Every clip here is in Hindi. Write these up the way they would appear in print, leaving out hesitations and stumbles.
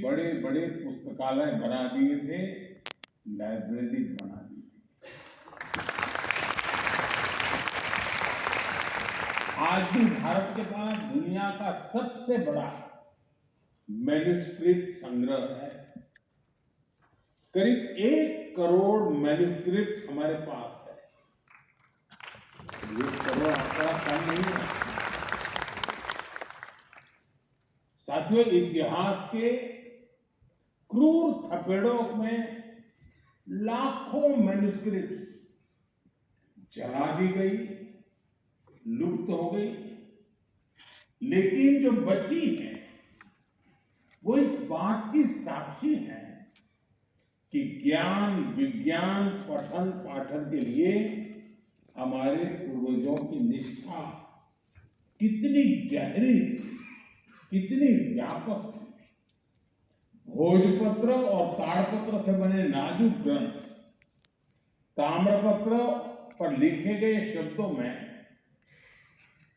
बड़े बड़े पुस्तकालय बना दिए थे, लाइब्रेरी बना दी थी। आज भी भारत के पास दुनिया का सबसे बड़ा मैन्युस्क्रिप्ट संग्रह है। करीब 1 करोड़ मैन्युस्क्रिप्ट हमारे पास है। 1 करोड़ आंकड़ा कम नहीं है। साथियों, इतिहास के क्रूर थपेड़ों में लाखों मैन्युस्क्रिप्ट्स जला दी गई, लुप्त हो गई, लेकिन जो बची है वो इस बात की साक्षी है कि ज्ञान विज्ञान पठन पाठन के लिए हमारे पूर्वजों की निष्ठा कितनी गहरी थी, कितनी व्यापक थी। भोजपत्र और ताड़पत्र से बने नाजुक ग्रंथ, ताम्रपत्र पर लिखे गए शब्दों में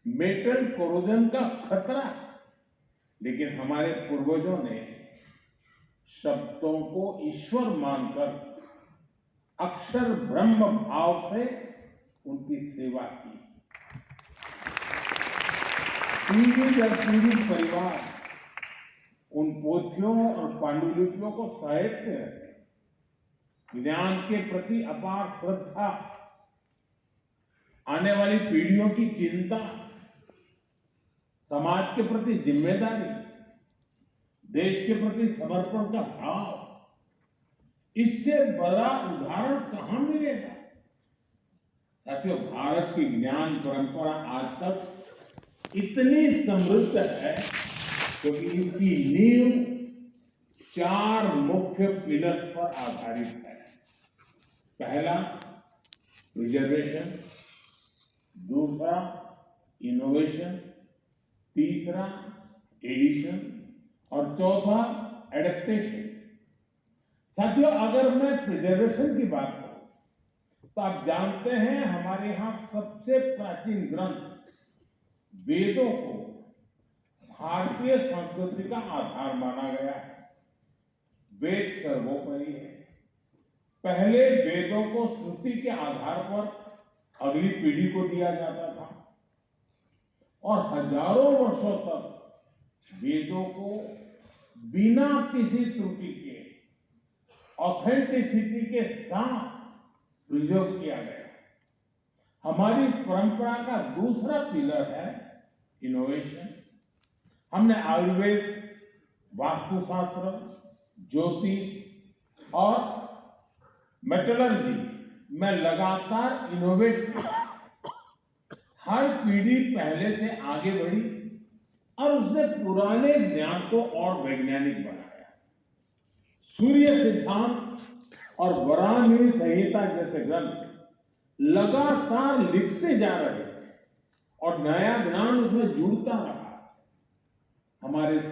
मेटल कोरोजन का खतरा, लेकिन हमारे पूर्वजों ने शब्दों को ईश्वर मानकर अक्षर ब्रह्म भाव से उनकी सेवा की। पीढ़ी दर पीढ़ी परिवार उन पोथियों और पांडुलिपियों को सहेजते रहे। ज्ञान के प्रति अपार श्रद्धा, आने वाली पीढ़ियों की चिंता, समाज के प्रति जिम्मेदारी, देश के प्रति समर्पण का भाव, इससे बड़ा उदाहरण कहां मिलेगा। साथियों, भारत की ज्ञान परंपरा आज तक इतनी समृद्ध है क्योंकि इसकी नींव 4 मुख्य पिलर पर आधारित है। पहला, प्रिजर्वेशन, दूसरा इनोवेशन, तीसरा एडिशन और चौथा एडेप्टेशन। साथियों, अगर मैं प्रिजर्वेशन की बात करूं तो आप जानते हैं हमारे यहां सबसे प्राचीन ग्रंथ वेदों को भारतीय संस्कृति का आधार माना गया है। वेद सर्वोपरि है। पहले वेदों को श्रुति के आधार पर अगली पीढ़ी को दिया जाता था और हजारों वर्षों तक वेदों को बिना किसी त्रुटि के ऑथेंटिसिटी के साथ प्रिजर्व किया गया। हमारी इस परंपरा का दूसरा पिलर है इनोवेशन। हमने आयुर्वेद, वास्तुशास्त्र, ज्योतिष और मेटलर्जी में लगातार इनोवेट किया। हर पीढ़ी पहले से आगे बढ़ी और उसने पुराने ज्ञान को और वैज्ञानिक बनाया। सूर्य सिद्धांत और वराहमिहिर संहिता जैसे ग्रंथ लगातार लिखते जा रहे थे और नया ज्ञान उसमें जुड़ता रहा। हमारे